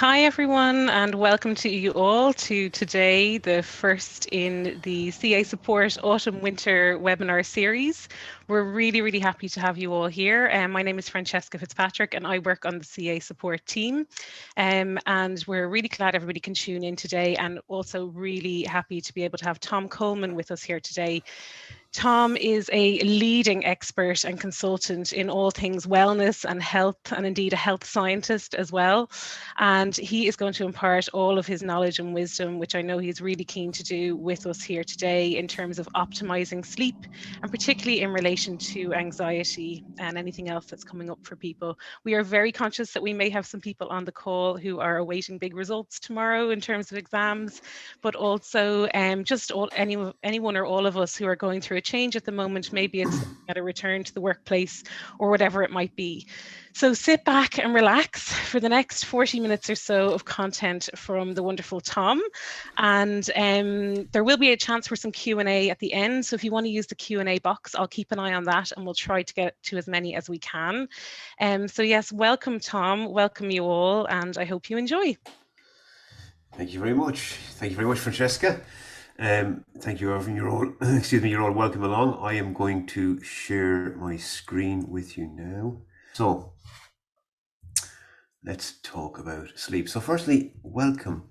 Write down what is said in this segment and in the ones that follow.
Hi, everyone, and welcome to you all to today, the first in the CA Support Autumn Winter webinar series. We're really happy to have you all here. My name is Francesca Fitzpatrick, and I work on the CA Support team. And we're really glad everybody can tune in today, and also really happy to be able to have Tom Coleman with us here today. Tom is a leading expert and consultant in all things wellness and health, and indeed a health scientist as well. And he is going to impart all of his knowledge and wisdom, which I know he's really keen to do with us here today in terms of optimizing sleep, and particularly in relation to anxiety and anything else that's coming up for people. We are very conscious that we may have some people on the call who are awaiting big results tomorrow in terms of exams, but also anyone or all of us who are going through a change at the moment. Maybe it's at a return to the workplace or whatever it might be. So sit back and relax for the next 40 minutes or so of content from the wonderful Tom. And there will be a chance for some Q&A at the end. So if you want to use the Q&A box, I'll keep an eye on that and we'll try to get to as many as we can. So yes, welcome Tom, welcome you all, and I hope you enjoy. Thank you very much. Thank you very much, Francesca. Thank you, Irvin. You're all, excuse me, you're all welcome along. I am going to share my screen with you now. So let's talk about sleep. So firstly, welcome.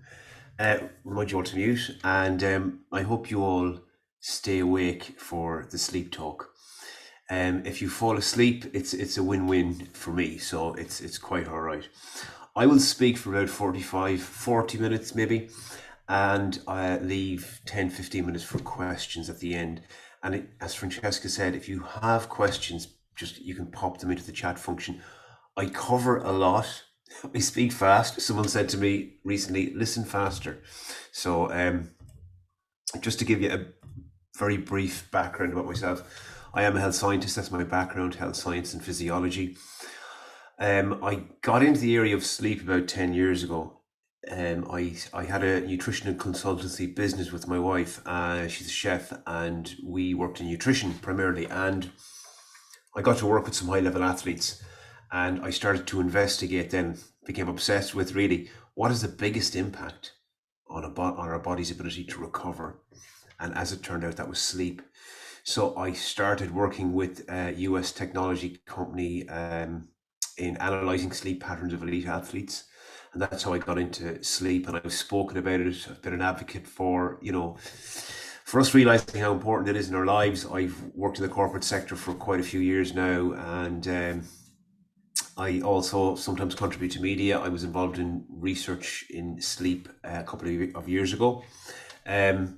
Remind you all to mute, and I hope you all stay awake for the sleep talk. If you fall asleep, it's a win-win for me, so it's quite all right. I will speak for about 40 minutes maybe, and leave 10-15 minutes for questions at the end. And as Francesca said, if you have questions, just you can pop them into the chat function. I cover a lot. I speak fast. Someone said to me recently, listen faster. So just to give you a very brief background about myself, I am a health scientist. That's my background, health science and physiology. I got into the area of sleep about 10 years ago. I had a nutrition and consultancy business with my wife. She's a chef, and we worked in nutrition primarily. And I got to work with some high level athletes, and I started to investigate, then became obsessed with really what is the biggest impact on our body's ability to recover. And as it turned out, that was sleep. So I started working with a US technology company in analyzing sleep patterns of elite athletes. And that's how I got into sleep. And I've spoken about it. I've been an advocate for, for us realizing how important it is in our lives. I've worked in the corporate sector for quite a few years now. And I also sometimes contribute to media. I was involved in research in sleep a couple of years ago.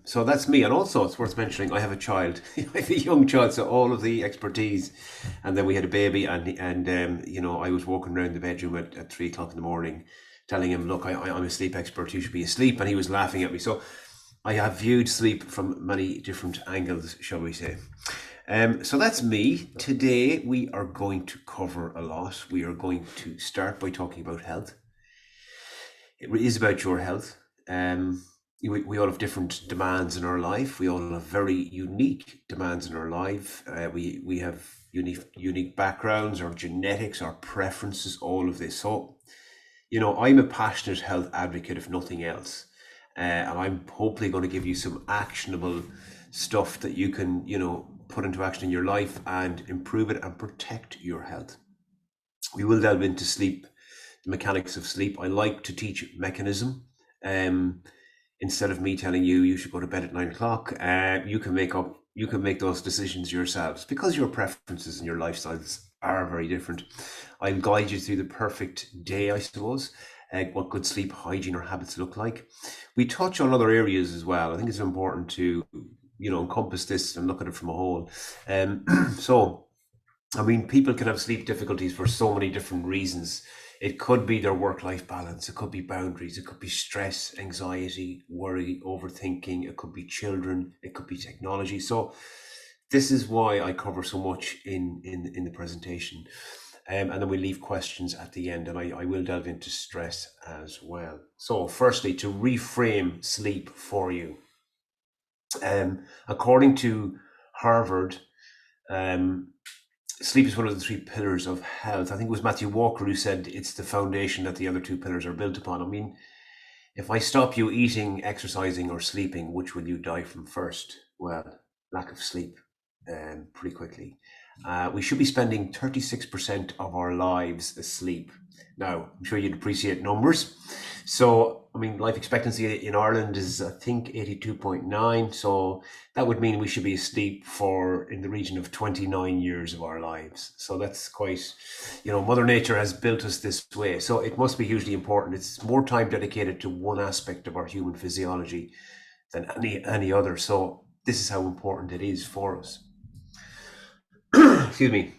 So that's me. And also, it's worth mentioning, I have a child. I have a young child, so all of the expertise. And then we had a baby, and I was walking around the bedroom at 3 o'clock in the morning, telling him, look, I'm a sleep expert, you should be asleep. And he was laughing at me. So I have viewed sleep from many different angles, shall we say. So that's me. Today, we are going to cover a lot. We are going to start by talking about health. It is about your health. We all have different demands in our life. We all have very unique demands in our life. We have unique backgrounds, our genetics, our preferences, all of this. So, I'm a passionate health advocate, if nothing else. And I'm hopefully going to give you some actionable stuff that you can, put into action in your life and improve it and protect your health. We will delve into sleep, the mechanics of sleep. I like to teach mechanism. Instead of me telling you should go to bed at 9 o'clock, you can make those decisions yourselves, because your preferences and your lifestyles are very different. I'll guide you through the perfect day, I suppose, what good sleep hygiene or habits look like. We touch on other areas as well. I think it's important to encompass this and look at it from a whole. So I mean, people can have sleep difficulties for so many different reasons. It could be their work-life balance, it could be boundaries, it could be stress, anxiety, worry, overthinking, it could be children, it could be technology. So this is why I cover so much in the presentation. And then we leave questions at the end, and I will delve into stress as well. So firstly, to reframe sleep for you. According to Harvard, sleep is one of the three pillars of health. I think it was Matthew Walker who said it's the foundation that the other two pillars are built upon. I mean, if I stop you eating, exercising, or sleeping, which will you die from first? Well, lack of sleep, pretty quickly. We should be spending 36% of our lives asleep. Now, I'm sure you'd appreciate numbers. So, I mean, life expectancy in Ireland is, I think, 82.9. So that would mean we should be asleep for in the region of 29 years of our lives. So that's quite, Mother Nature has built us this way. So it must be hugely important. It's more time dedicated to one aspect of our human physiology than any other. So this is how important it is for us. Excuse me.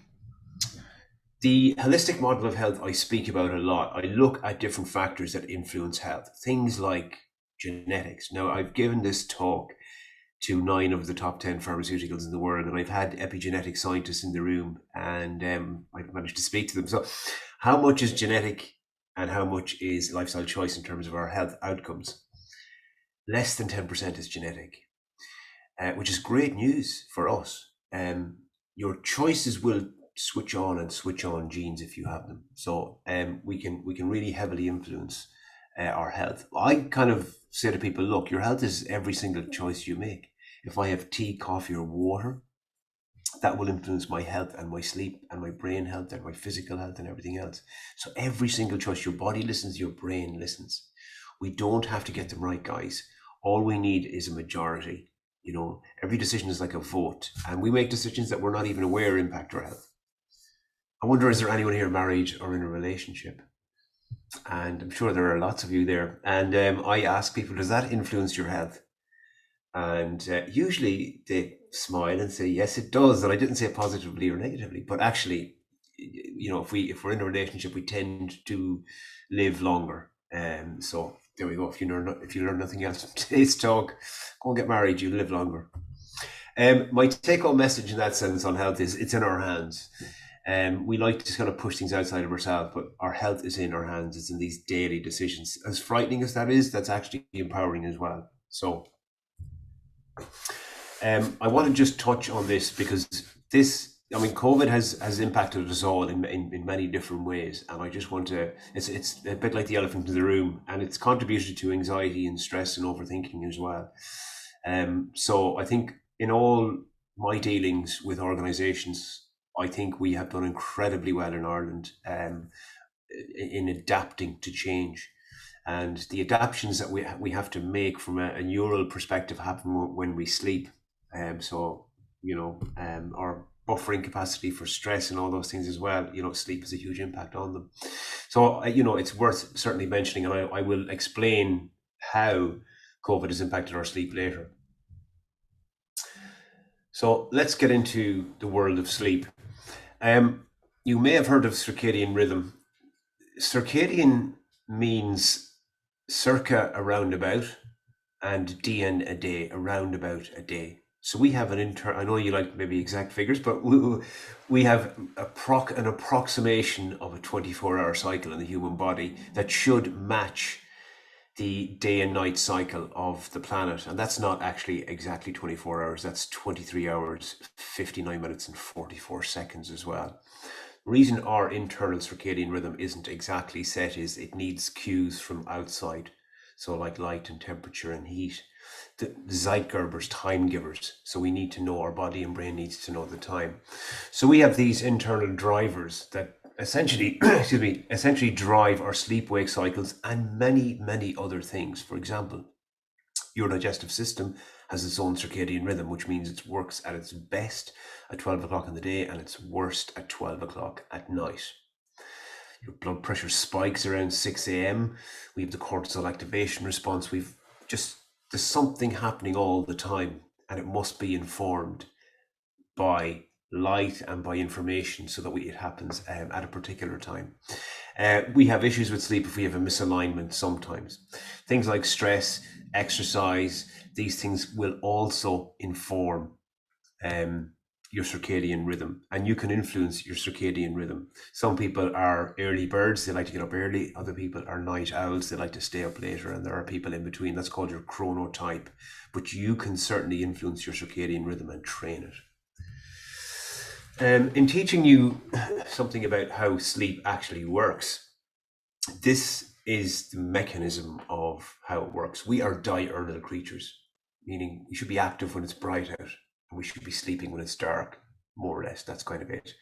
The holistic model of health I speak about a lot. I look at different factors that influence health, things like genetics. Now, I've given this talk to 9 of the top 10 pharmaceuticals in the world, and I've had epigenetic scientists in the room, and I've managed to speak to them. So, how much is genetic and how much is lifestyle choice in terms of our health outcomes? Less than 10% is genetic, which is great news for us. Your choices will switch on and switch on genes if you have them. So we can really heavily influence our health. I kind of say to people, look, your health is every single choice you make. If I have tea, coffee, or water, that will influence my health and my sleep and my brain health and my physical health and everything else. So every single choice, your body listens, your brain listens. We don't have to get them right, guys. All we need is a majority. Every decision is like a vote, and we make decisions that we're not even aware impact our health. I wonder, is there anyone here married or in a relationship? And I'm sure there are lots of you there. And I ask people, does that influence your health? And usually they smile and say, yes, it does. And I didn't say positively or negatively, but actually, if we're in a relationship, we tend to live longer. So there we go. If you learn nothing else from today's talk, go and get married. You live longer. My take-home message in that sense on health is it's in our hands. We like to just kind of push things outside of ourselves, but our health is in our hands. It's in these daily decisions. As frightening as that is, that's actually empowering as well. So I want to just touch on this because COVID has impacted us all in many different ways. And I just want to, it's a bit like the elephant in the room, and it's contributed to anxiety and stress and overthinking as well. So I think in all my dealings with organizations, I think we have done incredibly well in Ireland in adapting to change. And the adaptations that we have to make from a neural perspective happen when we sleep. Our buffering capacity for stress and all those things as well, sleep has a huge impact on them. So, it's worth certainly mentioning, and I will explain how COVID has impacted our sleep later. So let's get into the world of sleep. You may have heard of circadian rhythm. Circadian means circa, around about, and DN, a day, around about a day. So we have I know you like maybe exact figures, but we have an approximation of a 24-hour cycle in the human body that should match the day and night cycle of the planet. And that's not actually exactly 24 hours. That's 23 hours, 59 minutes and 44 seconds as well. The reason our internal circadian rhythm isn't exactly set is it needs cues from outside. So like light and temperature and heat. The Zeitgebers, time givers. So we need to know, our body and brain needs to know the time. So we have these internal drivers that essentially drive our sleep-wake cycles and many, many other things. For example, your digestive system has its own circadian rhythm, which means it works at its best at 12 o'clock in the day and its worst at 12 o'clock at night. Your blood pressure spikes around 6 a.m. We have the cortisol activation response. There's something happening all the time, and it must be informed by light and by information so that it happens at a particular time. We have issues with sleep if we have a misalignment sometimes. Things like stress, exercise, these things will also inform your circadian rhythm, and you can influence your circadian rhythm. Some people are early birds, they like to get up early. Other people are night owls, they like to stay up later, and there are people in between. That's called your chronotype. But you can certainly influence your circadian rhythm and train it. In teaching you something about how sleep actually works, this is the mechanism of how it works. We are diurnal creatures, meaning we should be active when it's bright out, and we should be sleeping when it's dark, more or less. That's kind of it.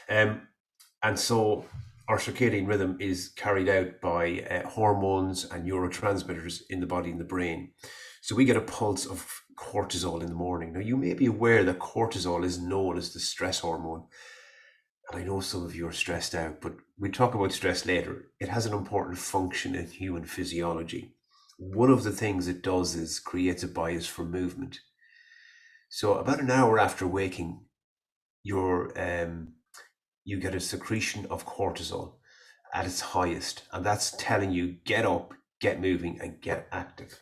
And so our circadian rhythm is carried out by hormones and neurotransmitters in the body and the brain. So we get a pulse of cortisol in the morning. Now, you may be aware that cortisol is known as the stress hormone. And I know some of you are stressed out, but we'll talk about stress later. It has an important function in human physiology. One of the things it does is creates a bias for movement. So about an hour after waking, you get a secretion of cortisol at its highest, and that's telling you get up, get moving, and get active.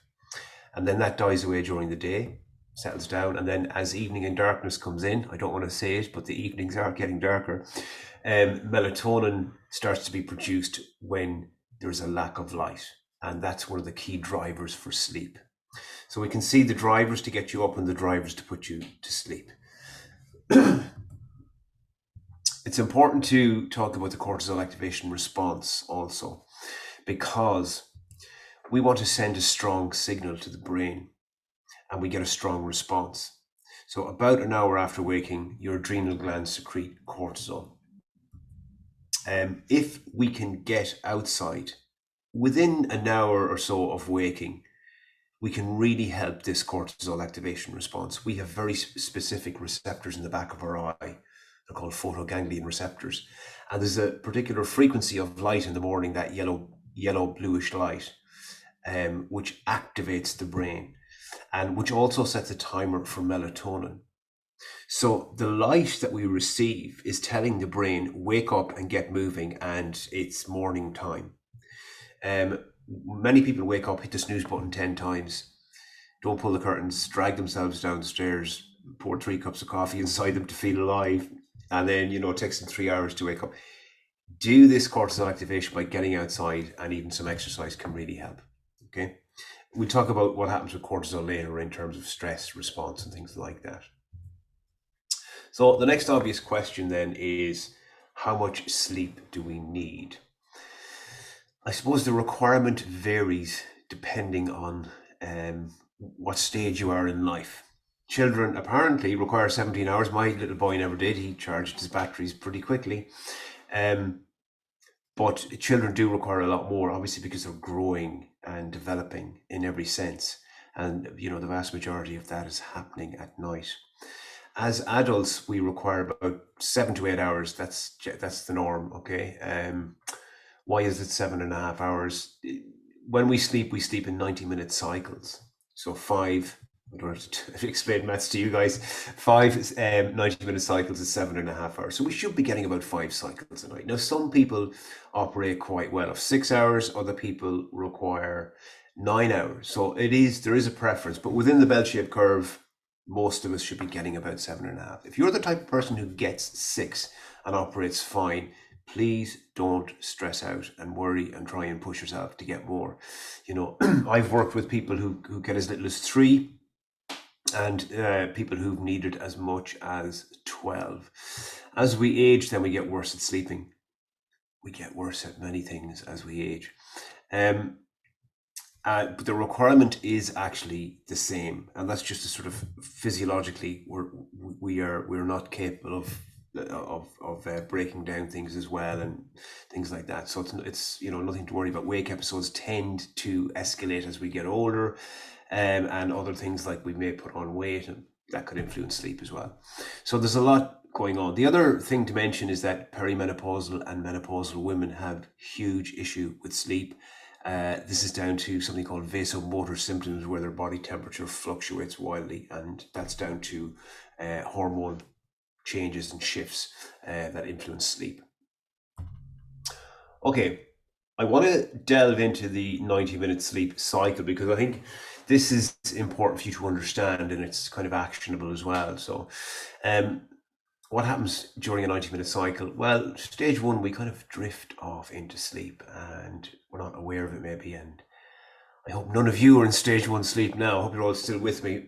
And then that dies away during the day, settles down, and then as evening and darkness comes in, I don't want to say it, but the evenings are getting darker, melatonin starts to be produced when there's a lack of light, and that's one of the key drivers for sleep. So we can see the drivers to get you up and the drivers to put you to sleep. It's important to talk about the cortisol activation response also, because we want to send a strong signal to the brain and we get a strong response. So about an hour after waking, your adrenal glands secrete cortisol. If we can get outside within an hour or so of waking, we can really help this cortisol activation response. We have very specific receptors in the back of our eye. They're called photoganglion receptors. And there's a particular frequency of light in the morning, that yellow bluish light, which activates the brain and which also sets a timer for melatonin. So the light that we receive is telling the brain, wake up and get moving, and it's morning time. Many people wake up, hit the snooze button 10 times, don't pull the curtains, drag themselves downstairs, pour 3 cups of coffee inside them to feel alive, and then, it takes them 3 hours to wake up. Do this cortisol activation by getting outside, and even some exercise can really help. Okay. We'll talk about what happens with cortisol later in terms of stress response and things like that. So the next obvious question then is, how much sleep do we need? I suppose the requirement varies depending on what stage you are in life. Children apparently require 17 hours. My little boy never did. He charged his batteries pretty quickly. But children do require a lot more, obviously, because they're growing and developing in every sense. And, the vast majority of that is happening at night. As adults, we require about 7 to 8 hours. That's the norm, okay? Why is it 7.5 hours? When we sleep in 90-minute cycles. So I don't have to explain maths to you guys. 5 90-minute cycles is 7.5 hours. So we should be getting about 5 cycles a night. Now, some people operate quite well of 6 hours. Other people require 9 hours. So there is a preference, but within the bell-shaped curve, most of us should be getting about 7.5. If you're the type of person who gets 6 and operates fine, please don't stress out and worry and try and push yourself to get more. I've worked with people who get as little as 3, and people who've needed as much as 12. As we age, then we get worse at sleeping. We get worse at many things as we age. But the requirement is actually the same, and that's just a sort of physiologically we're not capable of breaking down things as well and things like that. So it's nothing to worry about. Wake episodes tend to escalate as we get older, and other things like we may put on weight, and that could influence sleep as well. So there's a lot going on. The other thing to mention is that perimenopausal and menopausal women have huge issue with sleep. This is down to something called vasomotor symptoms, where their body temperature fluctuates wildly, and that's down to hormone changes and shifts that influence sleep. Okay, I want to delve into the 90-minute sleep cycle, because I think this is important for you to understand, and it's kind of actionable as well. So what happens during a 90-minute cycle? Well, stage 1, we kind of drift off into sleep and we're not aware of it maybe, and I hope none of you are in stage 1 sleep now. I hope you're all still with me.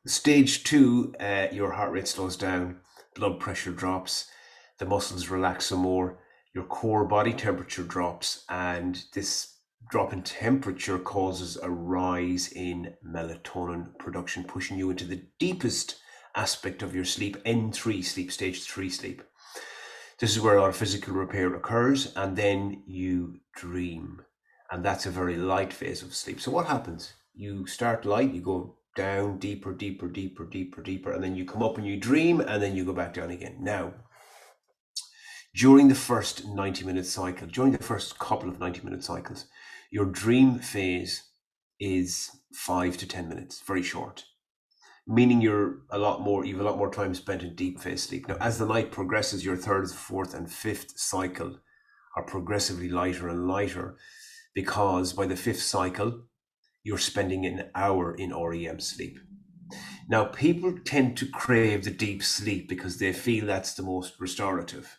Stage 2, your heart rate slows down blood pressure drops, the muscles relax some more, your core body temperature drops, and this drop in temperature causes a rise in melatonin production, pushing you into the deepest aspect of your sleep, N3 sleep, stage 3 sleep. This is where a lot of physical repair occurs, and then you dream. And that's a very light phase of sleep. So what happens? You start light, you go down deeper, deeper, deeper, deeper, deeper, and then you come up and you dream, and then you go back down again. Now, during the first 90-minute cycle, during the first couple of 90-minute cycles, your dream phase is 5 to 10 minutes, very short, meaning you have a lot more time spent in deep phase sleep. Now, as the night progresses, your third, fourth, and fifth cycle are progressively lighter and lighter, because by the fifth cycle, you're spending an hour in REM sleep. Now, people tend to crave the deep sleep because they feel that's the most restorative.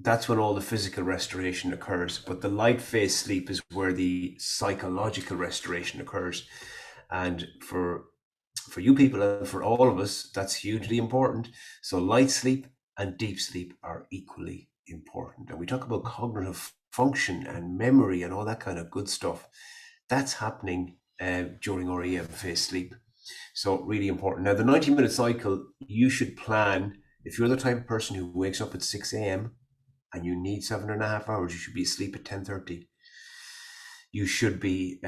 That's when all the physical restoration occurs, but the light phase sleep is where the psychological restoration occurs. And for you people and for all of us, that's hugely important. So light sleep and deep sleep are equally important. And we talk about cognitive function and memory and all that kind of good stuff. That's happening during REM phase sleep. So really important. Now, the 90-minute cycle, you should plan. If you're the type of person who wakes up at 6 a.m. and you need 7.5 hours, you should be asleep at 10:30. You should be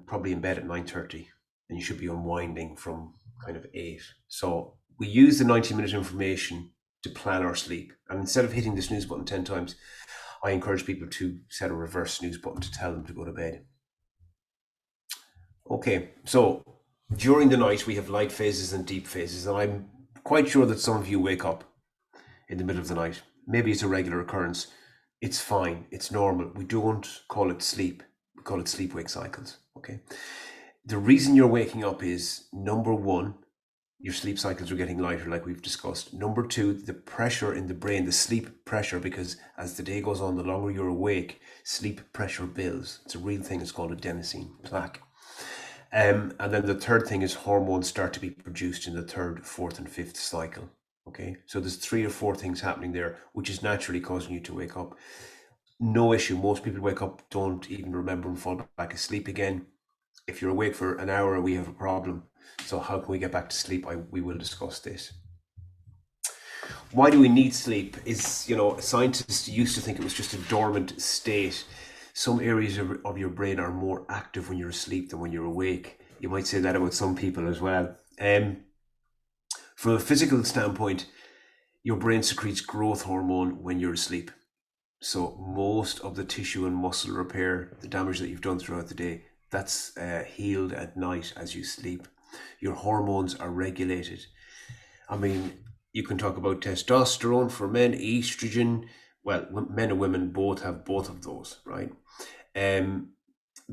probably in bed at 9:30, and you should be unwinding from kind of 8. So we use the 90-minute information to plan our sleep. And instead of hitting the snooze button 10 times, I encourage people to set a reverse snooze button to tell them to go to bed. Okay, so during the night, we have light phases and deep phases, and I'm quite sure that some of you wake up in the middle of the night. Maybe it's a regular occurrence. It's fine. It's normal. We don't call it sleep. We call it sleep-wake cycles, okay? The reason you're waking up is, number one, your sleep cycles are getting lighter, like we've discussed. Number two, the pressure in the brain, the sleep pressure, because as the day goes on, the longer you're awake, sleep pressure builds. It's a real thing. It's called adenosine plaque. And then the third thing is hormones start to be produced in the third, fourth, and fifth cycle. Okay, so there's 3 or 4 things happening there, which is naturally causing you to wake up. No issue. Most people wake up, don't even remember, and fall back asleep again. If you're awake for an hour, we have a problem. So how can we get back to sleep? We will discuss this. Why do we need sleep? Scientists used to think it was just a dormant state. Some areas of your brain are more active when you're asleep than when you're awake. You might say that about some people as well. From a physical standpoint, your brain secretes growth hormone when you're asleep. So most of the tissue and muscle repair, the damage that you've done throughout the day, that's healed at night as you sleep. Your hormones are regulated. I mean, you can talk about testosterone for men, estrogen. Well, men and women both have both of those, right?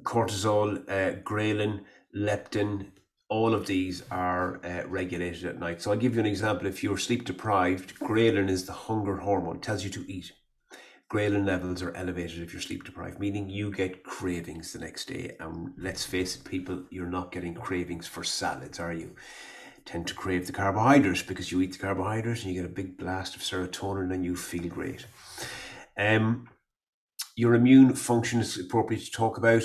Cortisol, ghrelin, leptin, all of these are regulated at night. So I'll give you an example. If you're sleep deprived, ghrelin is the hunger hormone, it tells you to eat. Ghrelin levels are elevated if you're sleep deprived, meaning you get cravings the next day. And let's face it, people, you're not getting cravings for salads, are you? Tend to crave the carbohydrates because you eat the carbohydrates and you get a big blast of serotonin and you feel great. Your immune function is appropriate to talk about.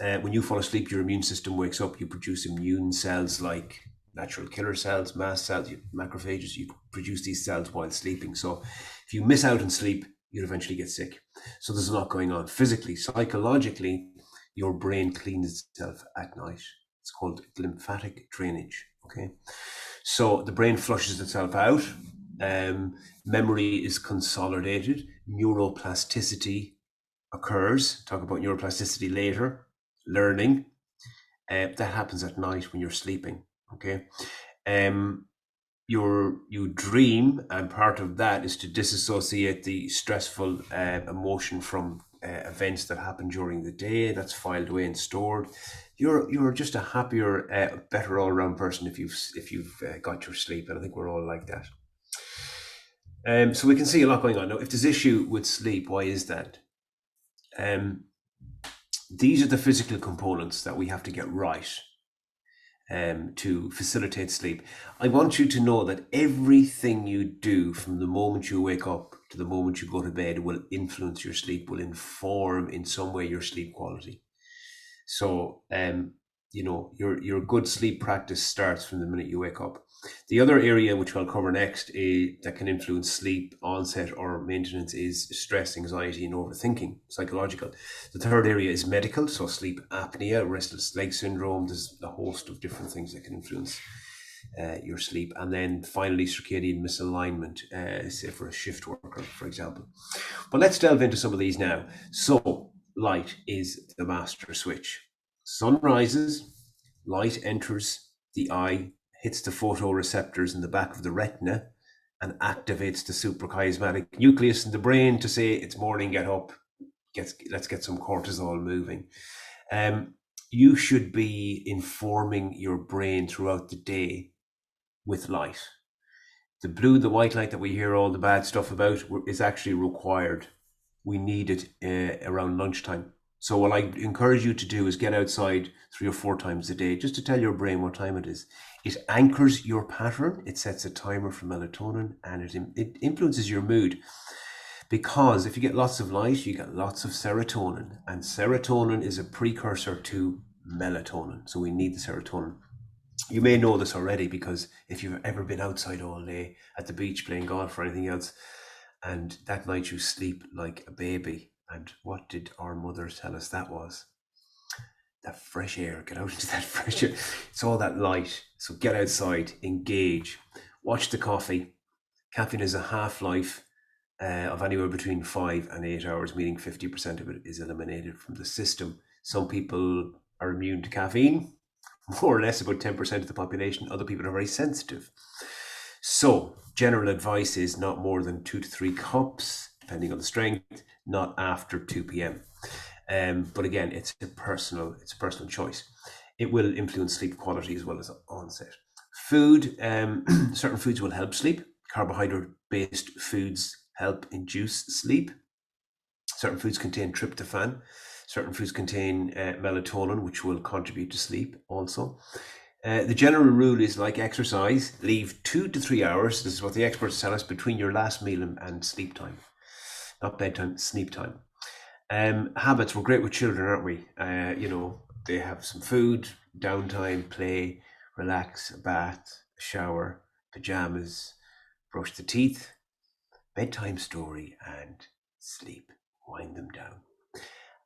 When you fall asleep, your immune system wakes up. You produce immune cells like natural killer cells, mast cells, macrophages. You produce these cells while sleeping. So if you miss out on sleep, you'll eventually get sick. So there's a lot going on. Physically, psychologically, your brain cleans itself at night. It's called lymphatic drainage. Okay, so the brain flushes itself out. Memory is consolidated. Neuroplasticity occurs. Talk about neuroplasticity later. Learning that happens at night when you're sleeping. Okay, you dream, and part of that is to disassociate the stressful emotion from events that happen during the day. That's filed away and stored. You're just a happier, better all around person if you've got your sleep, and I think we're all like that. So we can see a lot going on now. If there's issue with sleep, why is that? These are the physical components that we have to get right. to facilitate sleep. I want you to know that everything you do from the moment you wake up to the moment you go to bed will influence your sleep, will inform in some way your sleep quality. So, your good sleep practice starts from the minute you wake up. The other area which I'll cover next that can influence sleep onset or maintenance is stress, anxiety, and overthinking, psychological. The third area is medical, so sleep apnea, restless leg syndrome. There's a host of different things that can influence your sleep. And then finally, circadian misalignment, say for a shift worker, for example. But let's delve into some of these now. So, light is the master switch. Sun rises, light enters the eye, hits the photoreceptors in the back of the retina, and activates the suprachiasmatic nucleus in the brain to say it's morning, get up, let's get some cortisol moving. You should be informing your brain throughout the day with light. The blue, the white light that we hear all the bad stuff about is actually required. We need it around lunchtime. So what I encourage you to do is get outside 3 or 4 times a day, just to tell your brain what time it is. It anchors your pattern. It sets a timer for melatonin, and it influences your mood. Because if you get lots of light, you get lots of serotonin, and serotonin is a precursor to melatonin. So we need the serotonin. You may know this already because if you've ever been outside all day at the beach playing golf or anything else, and that night you sleep like a baby. And what did our mothers tell us that was? That fresh air, get out into that fresh air. It's all that light. So get outside, engage, watch the coffee. Caffeine has a half-life of anywhere between 5 and 8 hours, meaning 50% of it is eliminated from the system. Some people are immune to caffeine, more or less about 10% of the population. Other people are very sensitive. So general advice is not more than 2 to 3 cups, depending on the strength, not after 2 p.m. But again, it's a personal choice. It will influence sleep quality as well as onset. Food, certain foods will help sleep. Carbohydrate-based foods help induce sleep. Certain foods contain tryptophan. Certain foods contain melatonin, which will contribute to sleep also. The general rule is like exercise, leave 2 to 3 hours, this is what the experts tell us, between your last meal and sleep time. Not bedtime, sleep time. Habits, we're great with children, aren't we? They have some food, downtime, play, relax, a bath, a shower, pajamas, brush the teeth, bedtime story, and sleep. Wind them down.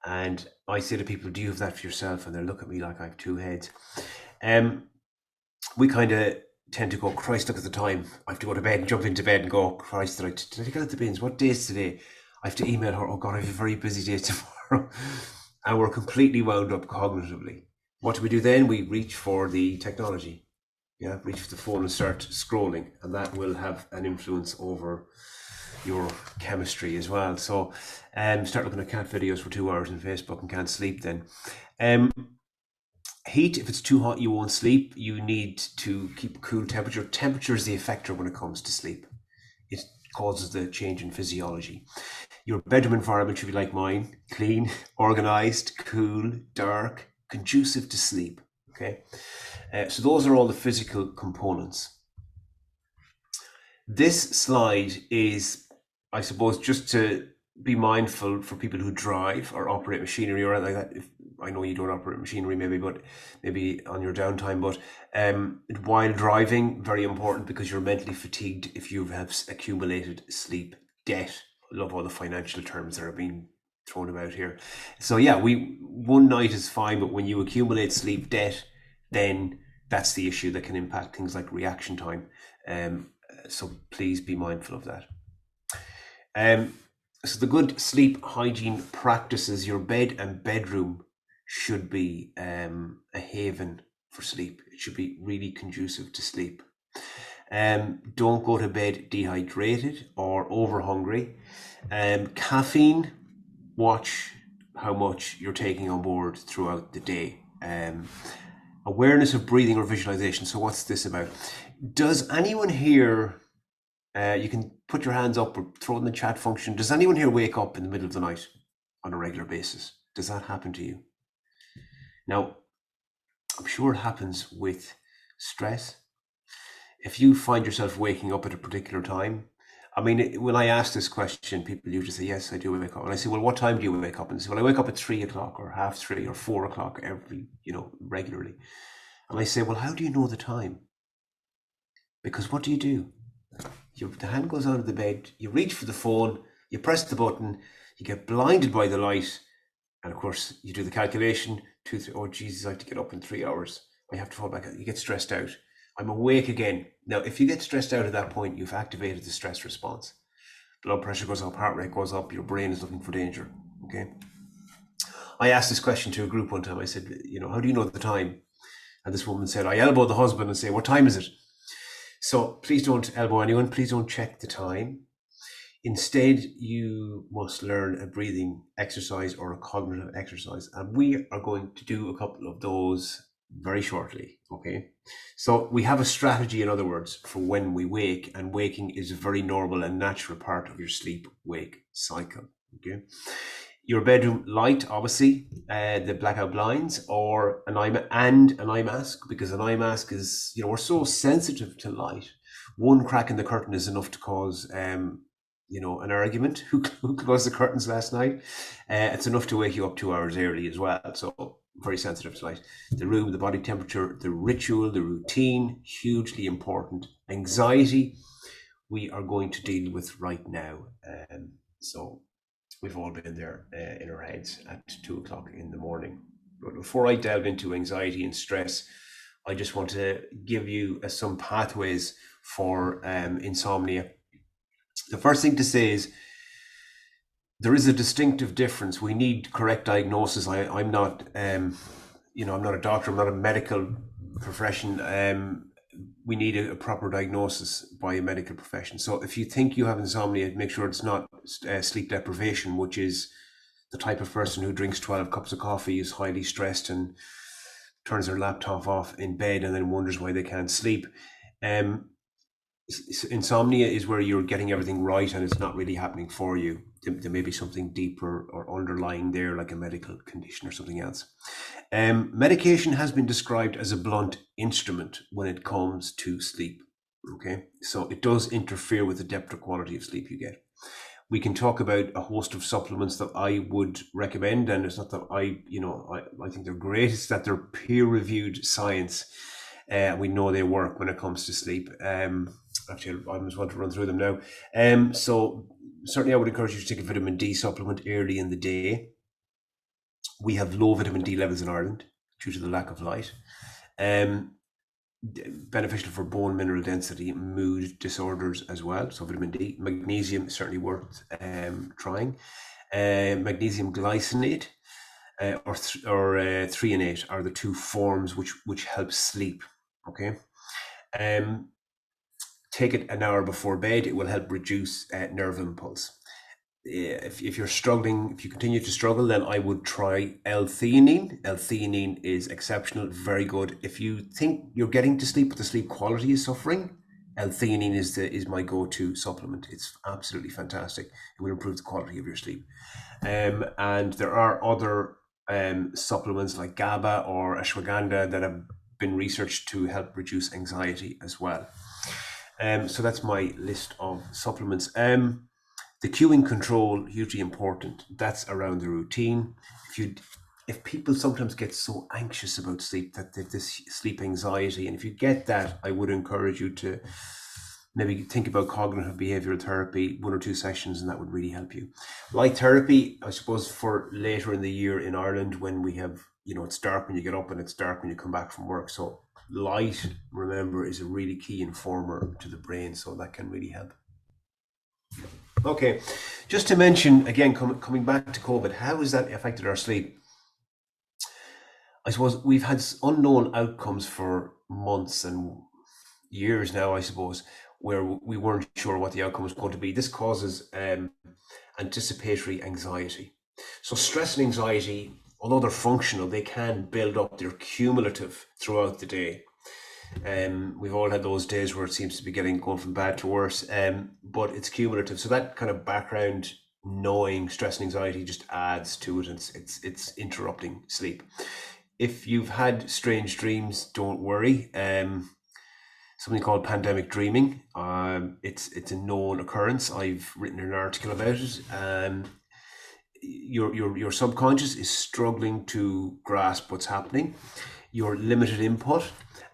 And I say to people, do you have that for yourself? And they look at me like I have 2 heads. We kind of tend to go, Christ, look at the time. I have to go to bed and jump into bed and go, Christ, did I take out the bins? What day is today? I have to email her, oh God, I have a very busy day tomorrow. And we're completely wound up cognitively. What do we do then? We reach for the technology. Yeah, reach for the phone and start scrolling. And that will have an influence over your chemistry as well. So start looking at cat videos for 2 hours on Facebook and can't sleep then. Heat, if it's too hot, you won't sleep. You need to keep a cool temperature. Temperature is the effector when it comes to sleep. It causes the change in physiology. Your bedroom environment should be like mine, clean, organized, cool, dark, conducive to sleep. Okay, so those are all the physical components. This slide is, I suppose, just to be mindful for people who drive or operate machinery or anything like that. I know you don't operate machinery maybe on your downtime, but while driving, very important because you're mentally fatigued if you have accumulated sleep debt. I love all the financial terms that are being thrown about here. So yeah, one night is fine, but when you accumulate sleep debt, then that's the issue that can impact things like reaction time. So please be mindful of that. So the good sleep hygiene practices, your bed and bedroom should be a haven for sleep. It should be really conducive to sleep. Don't go to bed dehydrated or over hungry. Caffeine, watch how much you're taking on board throughout the day. Awareness of breathing or visualization. So what's this about? Does anyone here, you can put your hands up or throw it in the chat function. Does anyone here wake up in the middle of the night on a regular basis? Does that happen to you? Now, I'm sure it happens with stress. If you find yourself waking up at a particular time, I mean, when I ask this question, people usually say, yes, I do wake up. And I say, well, what time do you wake up? And they say, well, I wake up at 3 o'clock or half 3 or 4 o'clock regularly. And I say, well, how do you know the time? Because what do? The hand goes out of the bed, you reach for the phone, you press the button, you get blinded by the light, and of course, you do the calculation, 2, 3, oh, Jesus, I have to get up in 3 hours. I have to fall back. You get stressed out. I'm awake again. Now, if you get stressed out at that point, you've activated the stress response. Blood pressure goes up, heart rate goes up, your brain is looking for danger. Okay. I asked this question to a group one time. I said, how do you know the time? And this woman said, I elbow the husband and say, what time is it? So please don't elbow anyone. Please don't check the time. Instead, you must learn a breathing exercise or a cognitive exercise. And we are going to do a couple of those very shortly. Okay. So we have a strategy, in other words, for when we wake, and waking is a very normal and natural part of your sleep-wake cycle. Okay. Your bedroom light, obviously, the blackout blinds, or an eye mask, because an eye mask is, we're so sensitive to light. One crack in the curtain is enough to cause, an argument. Who closed the curtains last night? It's enough to wake you up 2 hours early as well. So very sensitive to light. The room, the body temperature, the ritual, the routine, hugely important. Anxiety, we are going to deal with right now. So we've all been there in our heads at 2 o'clock in the morning. But before I delve into anxiety and stress, I just want to give you some pathways for insomnia. The first thing to say is there is a distinctive difference. We need correct diagnosis. I'm not, I'm not a doctor. I'm not a medical profession. We need a proper diagnosis by a medical profession. So if you think you have insomnia, make sure it's not sleep deprivation, which is the type of person who drinks 12 cups of coffee, is highly stressed and turns their laptop off in bed and then wonders why they can't sleep. Insomnia is where you're getting everything right and it's not really happening for you. There may be something deeper or underlying there, like a medical condition or something else. Medication has been described as a blunt instrument when it comes to sleep. Okay, so it does interfere with the depth or quality of sleep you get. We can talk about a host of supplements that I would recommend, and it's not that I think they're great. It's that they're peer-reviewed science. We know they work when it comes to sleep. Actually, I just want to run through them now. So certainly I would encourage you to take a vitamin D supplement early in the day. We have low vitamin D levels in Ireland due to the lack of light. Beneficial for bone mineral density, mood disorders as well. So vitamin D. Magnesium is certainly worth trying. Magnesium glycinate or threonate are the two forms which help sleep. Okay. Take it an hour before bed. It will help reduce nerve impulse. If you're struggling, if you continue to struggle, then I would try L-theanine. L-theanine is exceptional, very good. If you think you're getting to sleep but the sleep quality is suffering, L-theanine is my go-to supplement. It's absolutely fantastic. It will improve the quality of your sleep. And there are other supplements like GABA or ashwagandha that have been researched to help reduce anxiety as well. So that's my list of supplements. The cueing control, hugely important. That's around the routine. If people sometimes get so anxious about sleep that they've this sleep anxiety, and if you get that, I would encourage you to maybe think about cognitive behavioral therapy, 1 or 2 sessions, and that would really help you. Light therapy, I suppose, for later in the year in Ireland when we have, it's dark when you get up and it's dark when you come back from work. So light, remember, is a really key informer to the brain, so that can really help. Okay, just to mention again, coming back to COVID, how has that affected our sleep? I suppose we've had unknown outcomes for months and years now, I suppose, where we weren't sure what the outcome was going to be. This causes anticipatory anxiety. So stress and anxiety, although they're functional, they can build up. They're cumulative throughout the day. We've all had those days where it seems to be going from bad to worse, but it's cumulative. So that kind of background knowing stress and anxiety just adds to it, and it's interrupting sleep. If you've had strange dreams, don't worry. Something called pandemic dreaming. It's a known occurrence. I've written an article about it. Your subconscious is struggling to grasp what's happening. Your limited input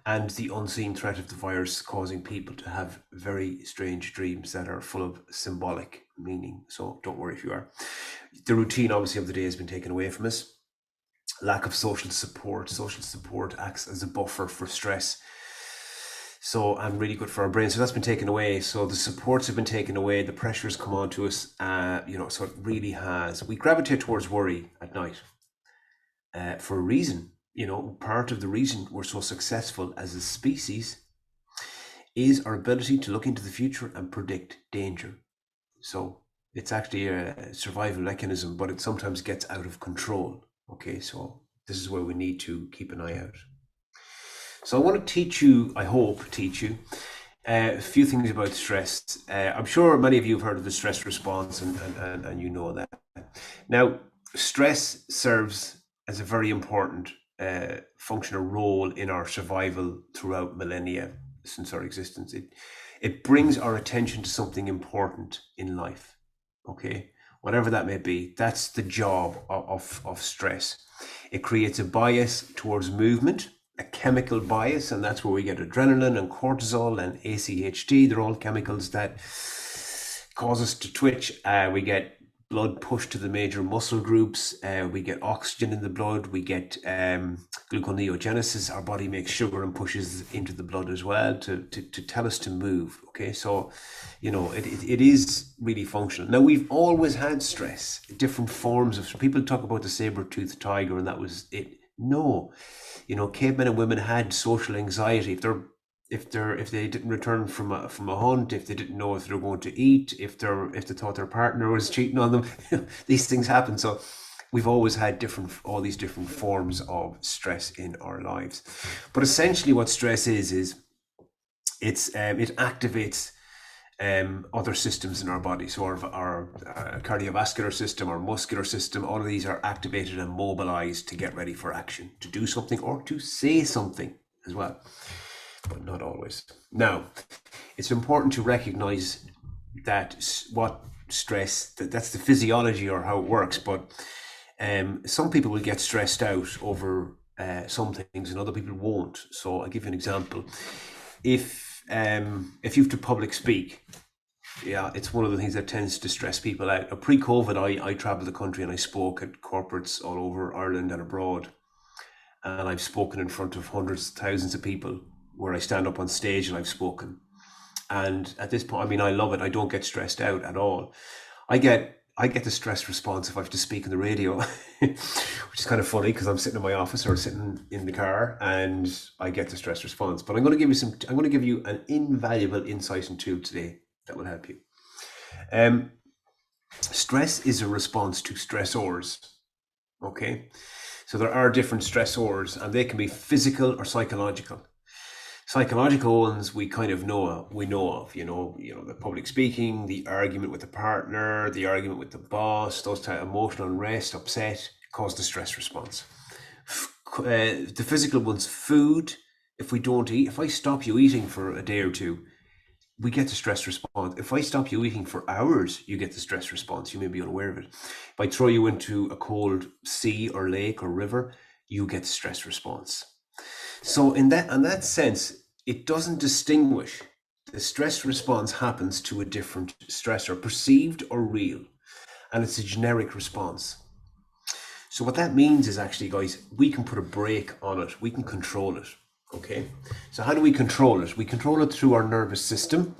and the unseen threat of the virus causing people to have very strange dreams that are full of symbolic meaning. So don't worry if you are. The routine, obviously, of the day has been taken away from us. Lack of social support. Social support acts as a buffer for stress. So, and really good for our brain. So that's been taken away. So the supports have been taken away. The pressures come onto us. So it really has. We gravitate towards worry at night for a reason. Part of the reason we're so successful as a species is our ability to look into the future and predict danger. So it's actually a survival mechanism, but it sometimes gets out of control. Okay, so this is where we need to keep an eye out. So I want to teach you, I hope teach you, a few things about stress. I'm sure many of you have heard of the stress response and you know that. Now, stress serves as a very important function or role in our survival throughout millennia since our existence. It brings our attention to something important in life, okay? Whatever that may be, that's the job of stress. It creates a bias towards movement, a chemical bias, and that's where we get adrenaline and cortisol and ACHD. They're all chemicals that cause us to twitch. We get blood pushed to the major muscle groups. We get oxygen in the blood. We get gluconeogenesis. Our body makes sugar and pushes into the blood as well to tell us to move. Okay, so it is really functional. Now, we've always had stress, different forms of. People talk about the saber-toothed tiger, and that was it. No, cavemen and women had social anxiety. If they didn't return from a hunt, if they didn't know if they were going to eat, if they thought their partner was cheating on them, these things happen. So we've always had all these different forms of stress in our lives. But essentially, what stress is it activates other systems in our body. So our cardiovascular system, our muscular system, all of these are activated and mobilized to get ready for action, to do something or to say something as well, but not always. Now, it's important to recognize that what stress, that's the physiology or how it works, but some people will get stressed out over some things and other people won't. So I'll give you an example. If you have to public speak, yeah, it's one of the things that tends to stress people out. Pre-COVID, I traveled the country and I spoke at corporates all over Ireland and abroad. And I've spoken in front of hundreds, thousands of people where I stand up on stage and I've spoken. And at this point, I mean, I love it. I don't get stressed out at all. I get the stress response if I have to speak on the radio, which is kind of funny because I'm sitting in my office or sitting in the car and I get the stress response. But I'm going to give you an invaluable insight and tool today that will help you. Stress is a response to stressors. Okay, so there are different stressors, and they can be physical or psychological. Psychological ones we kind of know of, the public speaking, the argument with the partner, the argument with the boss, those type of emotional unrest, upset, cause the stress response. The physical ones, food. If we don't eat, if I stop you eating for a day or two, we get the stress response. If I stop you eating for hours, you get the stress response. You may be unaware of it. If I throw you into a cold sea or lake or river, you get the stress response. So in that sense, it doesn't distinguish. The stress response happens to a different stressor, perceived or real, and it's a generic response. So what that means is actually, guys, we can put a brake on it. We can control it. Okay. So how do we control it? We control it through our nervous system,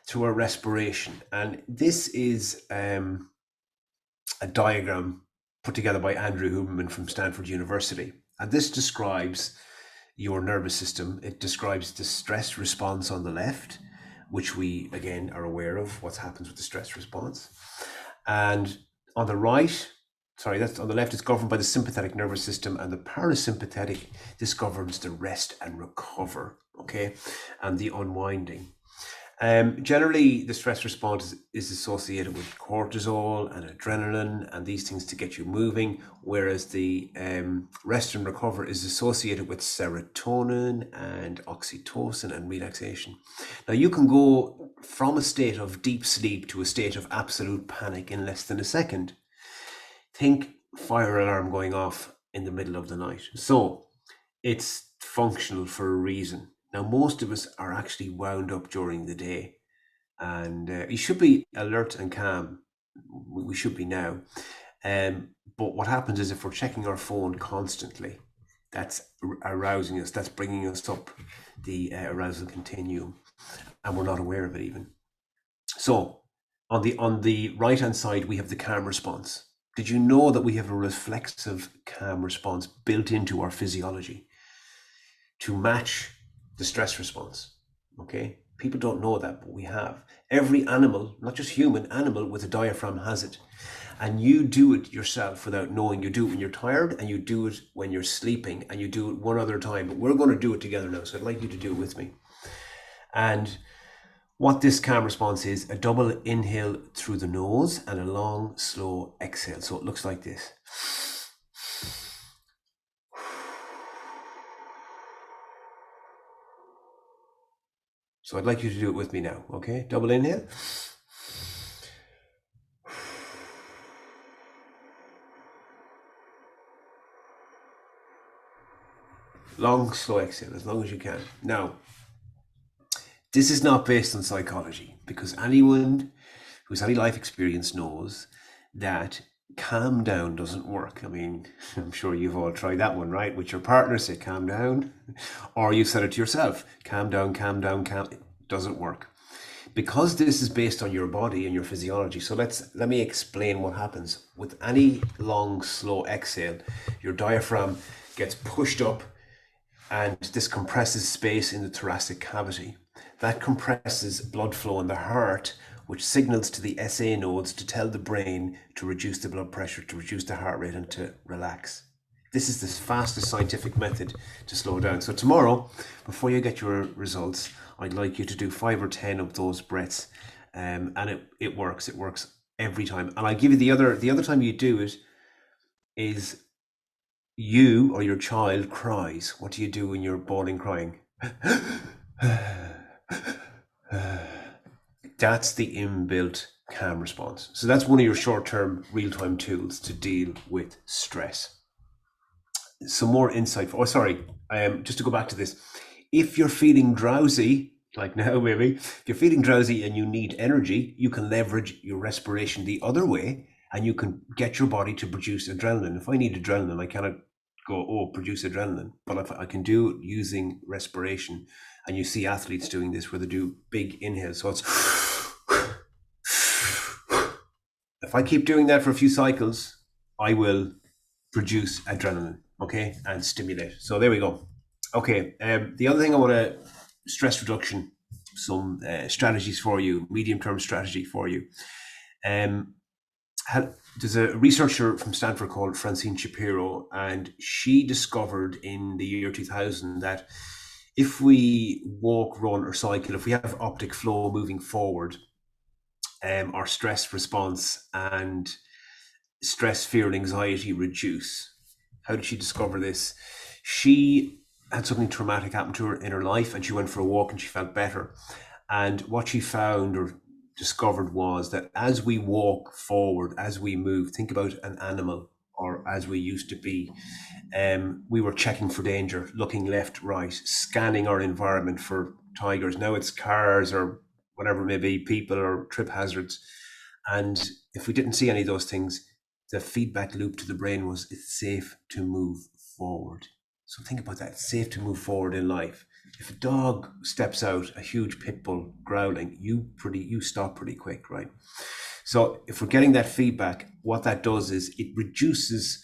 through our respiration. And this is a diagram put together by Andrew Huberman from Stanford University. And this describes your nervous system. It describes the stress response on the left, which we, again, are aware of what happens with the stress response. And on the right, that's on the left, it's governed by the sympathetic nervous system, and the parasympathetic, this governs the rest and recover, okay, and the unwinding. Generally, the stress response is associated with cortisol and adrenaline and these things to get you moving, whereas the rest and recover is associated with serotonin and oxytocin and relaxation. Now, you can go from a state of deep sleep to a state of absolute panic in less than a second. Think fire alarm going off in the middle of the night. So it's functional for a reason. Now, most of us are actually wound up during the day, and you should be alert and calm. We should be now. But what happens is if we're checking our phone constantly, that's arousing us, that's bringing us up the arousal continuum, and we're not aware of it even. So on the right hand side, we have the calm response. Did you know that we have a reflexive calm response built into our physiology to match the stress response? Okay, people don't know that, but we have. Every animal, not just human, animal with a diaphragm has it. And you do it yourself without knowing. You do it when you're tired, and you do it when you're sleeping, and you do it one other time. But we're going to do it together now, so I'd like you to do it with me. And what this calm response is, a double inhale through the nose and a long, slow exhale. So it looks like this. So I'd like you to do it with me now, okay? Double inhale. Long, slow exhale, as long as you can. Now, this is not based on psychology, because anyone who's any life experience knows that calm down doesn't work. I mean, I'm sure you've all tried that one, right? With your partner, say calm down, or you've said it to yourself, calm down, calm down, calm. It doesn't work. Because this is based on your body and your physiology. So let me explain what happens. With any long, slow exhale, your diaphragm gets pushed up and this compresses space in the thoracic cavity. That compresses blood flow in the heart, which signals to the SA nodes to tell the brain to reduce the blood pressure, to reduce the heart rate, and to relax. This is the fastest scientific method to slow down. So tomorrow, before you get your results, I'd like you to do 5 or 10 of those breaths, and it works. It works every time. And I give you the other time you do it is you or your child cries. What do you do when you're bawling, crying? That's the inbuilt calm response. So that's one of your short-term, real-time tools to deal with stress. Some more insight. Just to go back to this. If you're feeling drowsy, like now maybe, if you're feeling drowsy and you need energy, you can leverage your respiration the other way, and you can get your body to produce adrenaline. If I need adrenaline, I cannot go, produce adrenaline, but if I can do it using respiration, and you see athletes doing this where they do big inhales. So it's, if I keep doing that for a few cycles, I will produce adrenaline, okay, and stimulate. So there we go. Okay, the other thing I want to stress reduction, some strategies for you, medium-term strategy for you. There's a researcher from Stanford called Francine Shapiro, and she discovered in the year 2000 that if we walk, run, or cycle, if we have optic flow moving forward, our stress response and stress, fear, and anxiety reduce. How did she discover this? She had something traumatic happen to her in her life, and she went for a walk and she felt better. And what she found or discovered was that as we walk forward, as we move, think about an animal, or as we used to be, we were checking for danger, looking left, right, scanning our environment for tigers. Now it's cars or whatever it may be, people or trip hazards. And if we didn't see any of those things, the feedback loop to the brain was, it's safe to move forward. So think about that. It's safe to move forward in life. If a dog steps out, a huge pit bull growling, you stop pretty quick, right? So if we're getting that feedback, what that does is it reduces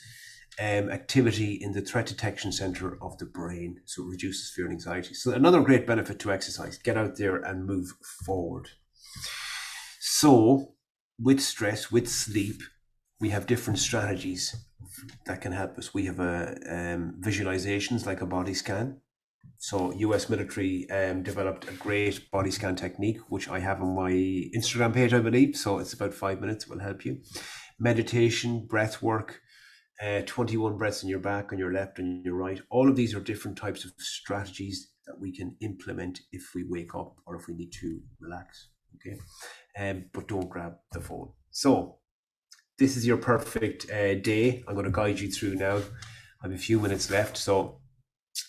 activity in the threat detection center of the brain. So it reduces fear and anxiety. So another great benefit to exercise, get out there and move forward. So with stress, with sleep, we have different strategies that can help us. We have visualizations like a body scan. So US military developed a great body scan technique, which I have on my Instagram page, I believe. So it's about 5 minutes, it will help you. Meditation, breath work, 21 breaths on your back, on your left, and your right. All of these are different types of strategies that we can implement if we wake up or if we need to relax. Okay. But don't grab the phone. So this is your perfect day. I'm going to guide you through now. I have a few minutes left. So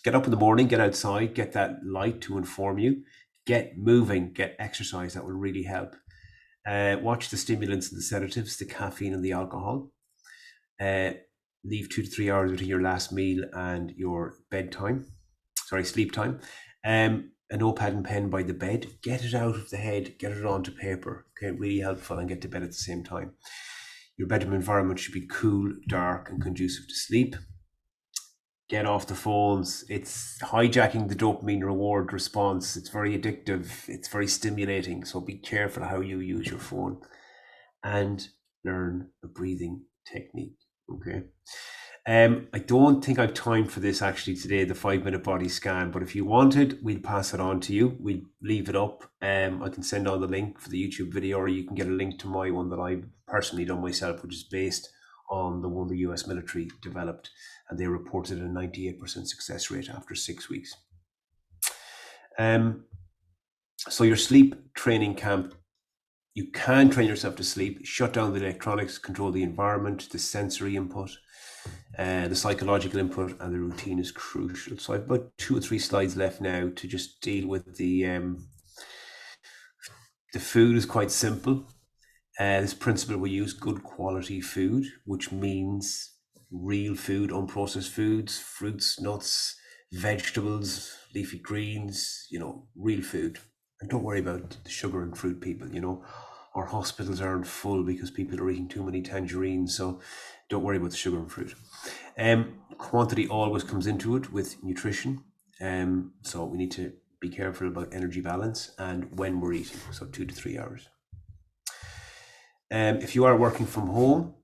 get up in the morning, get outside, get that light to inform you, get moving, get exercise. That will really help. Watch the stimulants and the sedatives, the caffeine and the alcohol. Leave 2 to 3 hours between your last meal and your sleep time. A notepad and pen by the bed. Get it out of the head, get it onto paper. Okay, really helpful, and get to bed at the same time. Your bedroom environment should be cool, dark, and conducive to sleep. Get off the phones. It's hijacking the dopamine reward response. It's very addictive. It's very stimulating. So be careful how you use your phone, and learn a breathing technique. Okay. I don't think I've time for this actually today, the 5 minute body scan, but if you wanted, we'll pass it on to you. We'll leave it up. I can send on the link for the YouTube video, or you can get a link to my one that I've personally done myself, which is based on the one the US military developed, and they reported a 98% success rate after 6 weeks. So your sleep training camp, you can train yourself to sleep, shut down the electronics, control the environment, the sensory input, the psychological input, and the routine is crucial. So I've about 2 or 3 slides left now to just deal with the food. Is quite simple. This principle, we use good quality food, which means real food, unprocessed foods, fruits, nuts, vegetables, leafy greens, real food. And don't worry about the sugar and fruit, people. Our hospitals aren't full because people are eating too many tangerines. So don't worry about the sugar and fruit. Quantity always comes into it with nutrition. So we need to be careful about energy balance and when we're eating. So 2 to 3 hours. If you are working from home,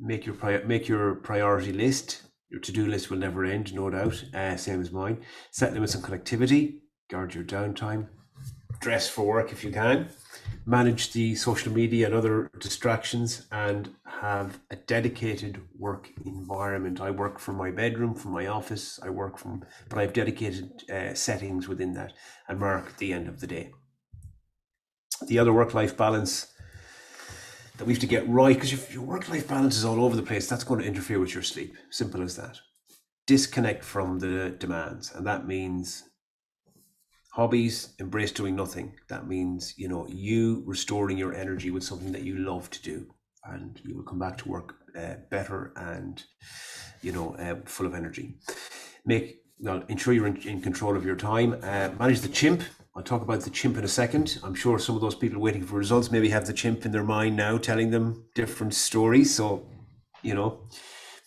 make your priority list. Your to-do list will never end, no doubt. Same as mine. Set limits on connectivity. Guard your downtime. Dress for work if you can. Manage the social media and other distractions, and have a dedicated work environment. I work from my bedroom, from my office. But I have dedicated settings within that, and mark the end of the day. The other work-life balance that we have to get right, because if your work-life balance is all over the place, that's going to interfere with your sleep. Simple as that. Disconnect from the demands, and that means hobbies. Embrace doing nothing. That means you restoring your energy with something that you love to do, and you will come back to work better and full of energy. Ensure you're in control of your time. Manage the chimp. I'll talk about the chimp in a second. I'm sure some of those people waiting for results maybe have the chimp in their mind now, telling them different stories. So,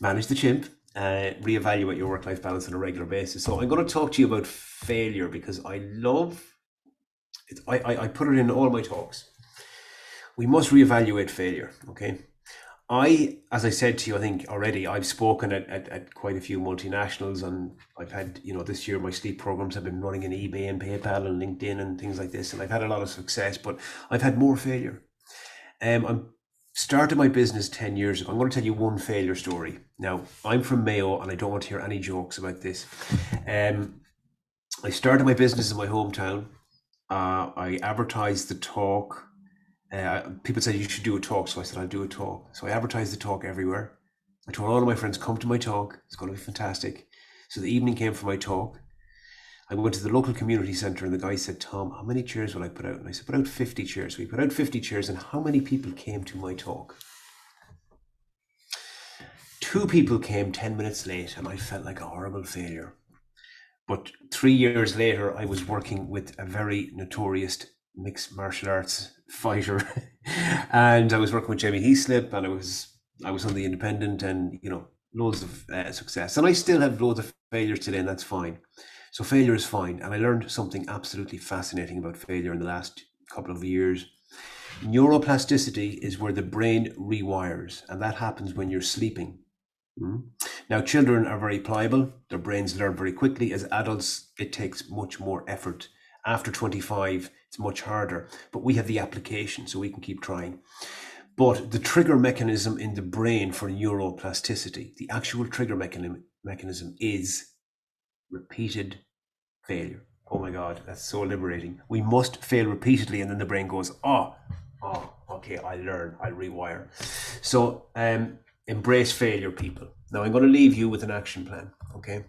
manage the chimp. Reevaluate your work-life balance on a regular basis. So I'm going to talk to you about failure, because I love it. I put it in all my talks. We must reevaluate failure. Okay. As I said to you, I think already, I've spoken at quite a few multinationals, and I've had, this year my sleep programs have been running in eBay and PayPal and LinkedIn and things like this, and I've had a lot of success, but I've had more failure. I'm started my business 10 years ago. I'm going to tell you one failure story. Now, I'm from Mayo, and I don't want to hear any jokes about this. I started my business in my hometown. I advertised the talk. People said you should do a talk, so I said I'll do a talk. So I advertised the talk everywhere. I told all of my friends, come to my talk. It's going to be fantastic. So the evening came for my talk. I went to the local community centre, and the guy said, Tom, how many chairs will I put out? And I said, put out 50 chairs. So we put out 50 chairs, and how many people came to my talk? 2 people came 10 minutes late, and I felt like a horrible failure. But 3 years later, I was working with a very notorious mixed martial arts fighter, and I was working with Jamie Heaslip, and I was on the Independent, and loads of success. And I still have loads of failures today, and that's fine. So failure is fine. And I learned something absolutely fascinating about failure in the last couple of years. Neuroplasticity is where the brain rewires, and that happens when you're sleeping. Now, children are very pliable. Their brains learn very quickly. As adults, it takes much more effort. After 25, it's much harder. But we have the application, so we can keep trying. But the trigger mechanism in the brain for neuroplasticity, the actual trigger mechanism is repeated failure. Oh my God, that's so liberating. We must fail repeatedly, and then the brain goes, okay, I'll learn, I'll rewire. So embrace failure, people. Now I'm going to leave you with an action plan, okay?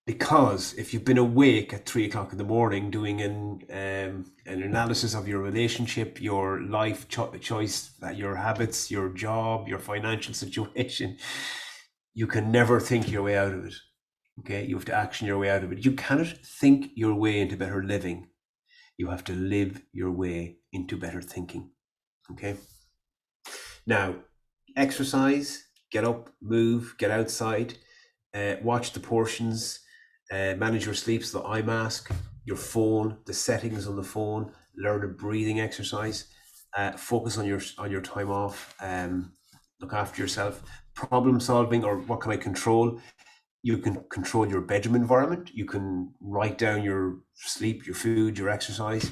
Because if you've been awake at 3 o'clock in the morning doing an analysis of your relationship, your life choice, your habits, your job, your financial situation, you can never think your way out of it. Okay, you have to action your way out of it. You cannot think your way into better living. You have to live your way into better thinking. Okay. Now, exercise, get up, move, get outside, watch the portions, manage your sleep, so the eye mask, your phone, the settings on the phone, learn a breathing exercise, focus on your time off, look after yourself, problem solving, or what can I control? You can control your bedroom environment. You can write down your sleep, your food, your exercise.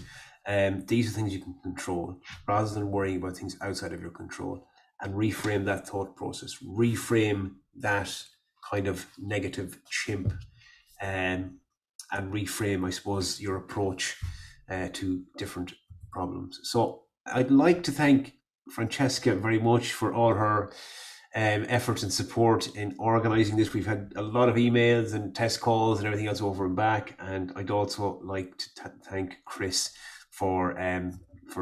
These are things you can control rather than worrying about things outside of your control, and reframe that thought process. Reframe that kind of negative chimp, and reframe, I suppose, your approach to different problems. So I'd like to thank Francesca very much for all her efforts and support in organising this. We've had a lot of emails and test calls and everything else over and back, and I'd also like to thank Chris for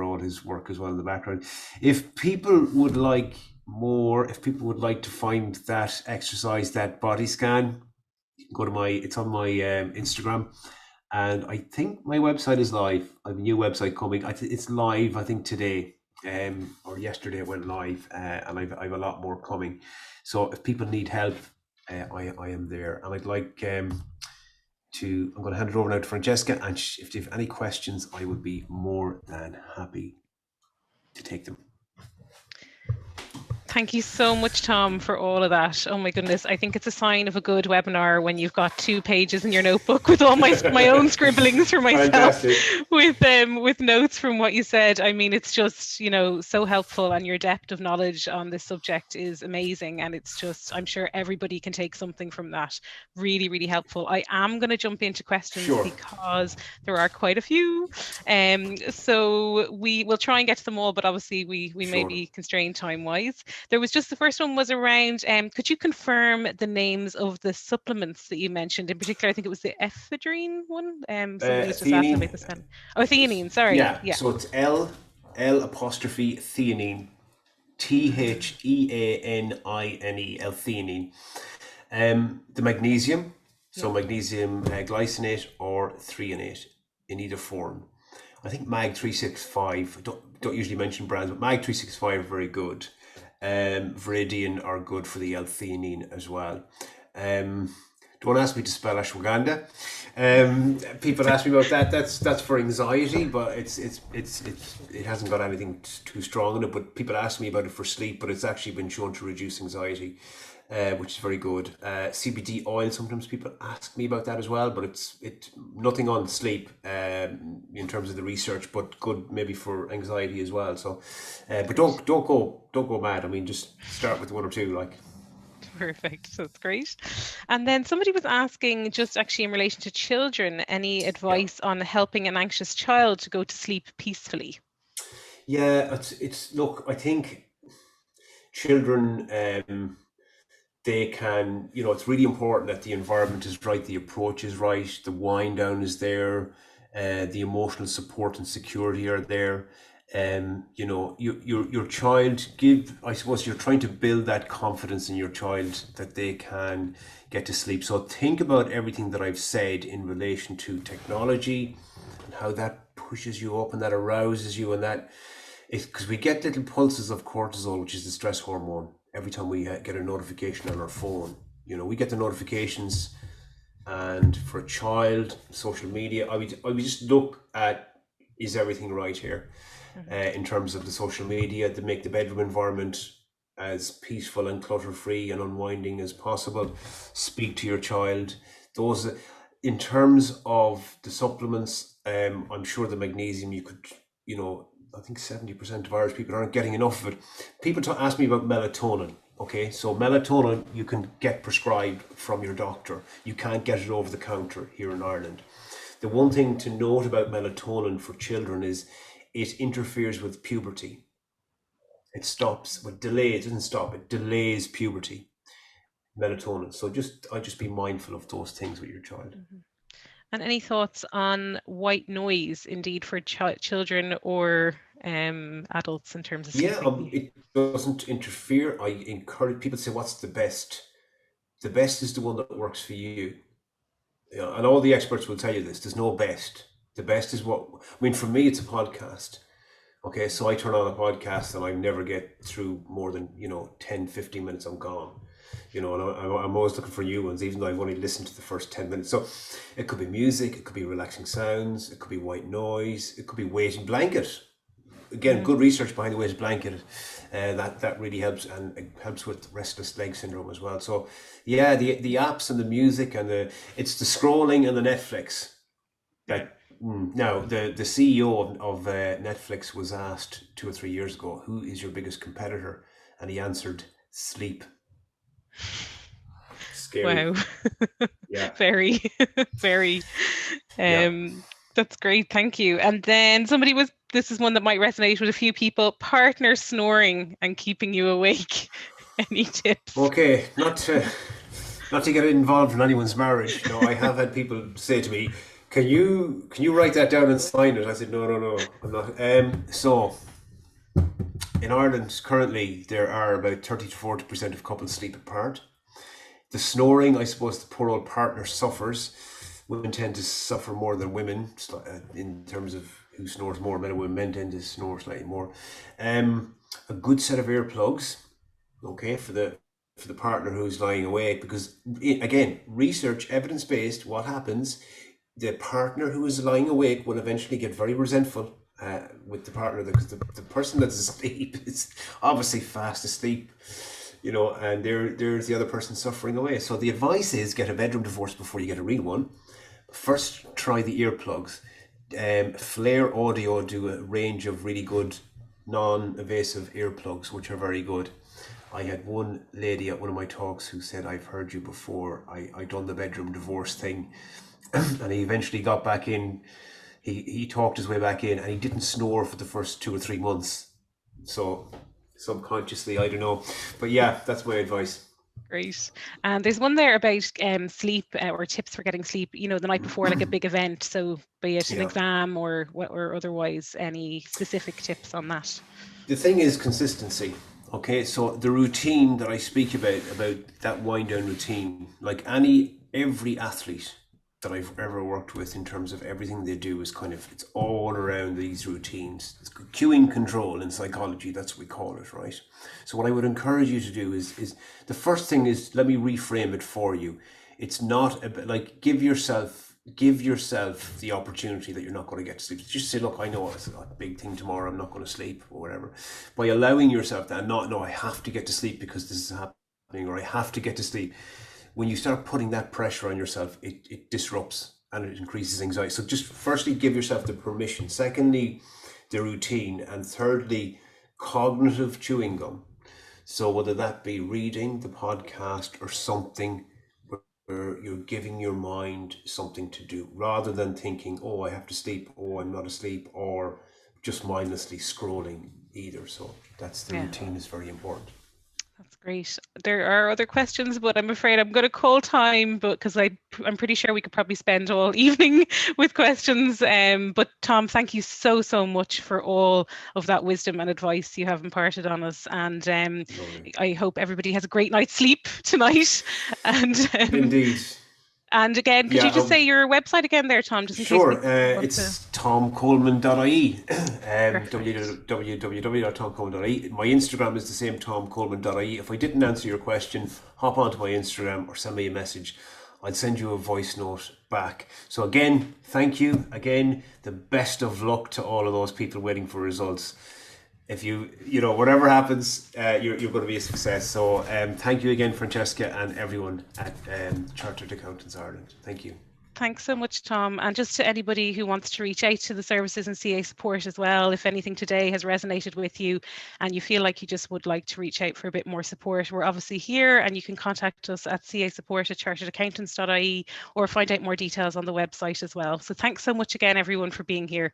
all his work as well in the background. If people would like more, if people would like to find that exercise, that body scan, you can go to it's on my Instagram, and I think my website is live. I have a new website coming. It's live, I think today. Or yesterday it went live, and I've a lot more coming. So if people need help, I am there, and I'd like I'm going to hand it over now to Francesca, and if you have any questions, I would be more than happy to take them. Thank you so much, Tom, for all of that. Oh my goodness, I think it's a sign of a good webinar when you've got 2 pages in your notebook with all my own scribblings for myself, with notes from what you said. I mean, it's just, so helpful, and your depth of knowledge on this subject is amazing, and it's just, I'm sure everybody can take something from that. Really, really helpful. I am going to jump into questions because there are quite a few. So we will try and get to them all, but obviously we may be constrained time-wise. There was just, the first one was around, could you confirm the names of the supplements that you mentioned? In particular, I think it was the ephedrine one. Somebody was just asking about the spelling. Oh, theanine, sorry. Yeah, so it's L apostrophe theanine, THEANINE, L-theanine. The magnesium, so magnesium glycinate or threonate in either form. I think Mag 365, don't usually mention brands, but Mag 365 are very good. Viridian are good for the L-theanine as well. Don't ask me to spell ashwagandha. People ask me about that. That's for anxiety, but it hasn't got anything too strong in it. But people ask me about it for sleep, but it's actually been shown to reduce anxiety, which is very good. CBD oil, sometimes people ask me about that as well, but it's nothing on sleep in terms of the research, but good maybe for anxiety as well. So, but don't go mad. I mean, just start with 1 or 2, like. Perfect. That's great. And then somebody was asking, just actually in relation to children, any advice on helping an anxious child to go to sleep peacefully? Yeah, it's look, I think children, they can, it's really important that the environment is right, the approach is right, the wind down is there, the emotional support and security are there. Your child, I suppose you're trying to build that confidence in your child that they can get to sleep. So think about everything that I've said in relation to technology and how that pushes you up and that arouses you, and that because we get little pulses of cortisol, which is the stress hormone, every time we get a notification on our phone. We get the notifications, and for a child, social media, I would just look at, is everything right here? In terms of the social media, to make the bedroom environment as peaceful and clutter-free and unwinding as possible. Speak to your child. Those, in terms of the supplements, I'm sure the magnesium you could, I think 70% of Irish people aren't getting enough of it. People ask me about melatonin. Okay, so melatonin you can get prescribed from your doctor. You can't get it over the counter here in Ireland. The one thing to note about melatonin for children is it interferes with puberty. It stops, but delays, it doesn't stop, it delays puberty, melatonin. So just be mindful of those things with your child. Mm-hmm. And any thoughts on white noise, indeed, for children or adults in terms of sleeping? It doesn't interfere. I encourage people to say, what's the best? The best is the one that works for you. And all the experts will tell you this. There's no best. The best is for me, it's a podcast. Okay, so I turn on a podcast and I never get through more than, 10, 15 minutes, I'm gone. And I'm always looking for new ones, even though I've only listened to the first 10 minutes. So it could be music, it could be relaxing sounds, it could be white noise, it could be weighted blanket. Again, good research behind the weighted blanket. That really helps, and it helps with restless leg syndrome as well. So yeah, the apps and the music and it's the scrolling and the Netflix that. Now, the CEO of Netflix was asked 2 or 3 years ago, who is your biggest competitor? And he answered, sleep. Scary. Wow. Yeah. Very, very. Yeah. That's great. Thank you. And then this is one that might resonate with a few people, partner snoring and keeping you awake. Any tips? Okay, not to get involved in anyone's marriage. No, I have had people say to me, Can you write that down and sign it? I said, no, I'm not. So in Ireland currently there are about 30 to 40% of couples sleep apart. The snoring, I suppose the poor old partner suffers. Women tend to suffer more than women in terms of who snores more. Men and women tend to snore slightly more. A good set of earplugs, okay, for the partner who's lying awake, because again, research, evidence-based, what happens, the partner who is lying awake will eventually get very resentful with the partner, because the person that's asleep is obviously fast asleep, and there's the other person suffering away. So the advice is get a bedroom divorce before you get a real one. First, try the earplugs. Flare Audio do a range of really good non-invasive earplugs, which are very good. I had one lady at one of my talks who said, I've heard you before, I done the bedroom divorce thing. And he eventually got back in. He talked his way back in, and he didn't snore for the first 2 or 3 months. So subconsciously, I don't know. But yeah, that's my advice. Great. And there's one there about sleep or tips for getting sleep, the night before, like a big event. So be it an exam or otherwise, any specific tips on that? The thing is consistency. Okay, so the routine that I speak about that wind down routine, like every athlete that I've ever worked with in terms of everything they do is it's all around these routines. It's cueing control in psychology, that's what we call it, right? So what I would encourage you to do is the first thing is, let me reframe it for you. It's not about, give yourself the opportunity that you're not going to get to sleep. Just say, look, I know it's a big thing tomorrow, I'm not going to sleep or whatever. By allowing yourself that, no, I have to get to sleep because this is happening, or I have to get to sleep. When you start putting that pressure on yourself, it disrupts and it increases anxiety. So just firstly, give yourself the permission. Secondly, the routine. And thirdly, cognitive chewing gum. So whether that be reading the podcast or something where you're giving your mind something to do, rather than thinking, oh, I have to sleep, oh, I'm not asleep, or just mindlessly scrolling either. So that's the routine is very important. That's great. There are other questions, but I'm afraid I'm going to call time, but because I'm pretty sure we could probably spend all evening with questions. But Tom, thank you so much for all of that wisdom and advice you have imparted on us. And I hope everybody has a great night's sleep tonight. And indeed. And again, could you just say your website again there, Tom, just in case? Sure, it's tomcoleman.ie, www.tomcoleman.ie. My Instagram is the same, tomcoleman.ie. If I didn't answer your question, hop onto my Instagram or send me a message. I'll send you a voice note back. So again, thank you. Again, the best of luck to all of those people waiting for results. if whatever happens, you're going to be a success. So thank you again, Francesca, and everyone at Chartered Accountants Ireland. Thank you. Thanks so much, Tom. And just to anybody who wants to reach out to the services and CA support as well, if anything today has resonated with you and you feel like you just would like to reach out for a bit more support, we're obviously here, and you can contact us at casupport@charteredaccountants.ie or find out more details on the website as well. So thanks so much again, everyone, for being here.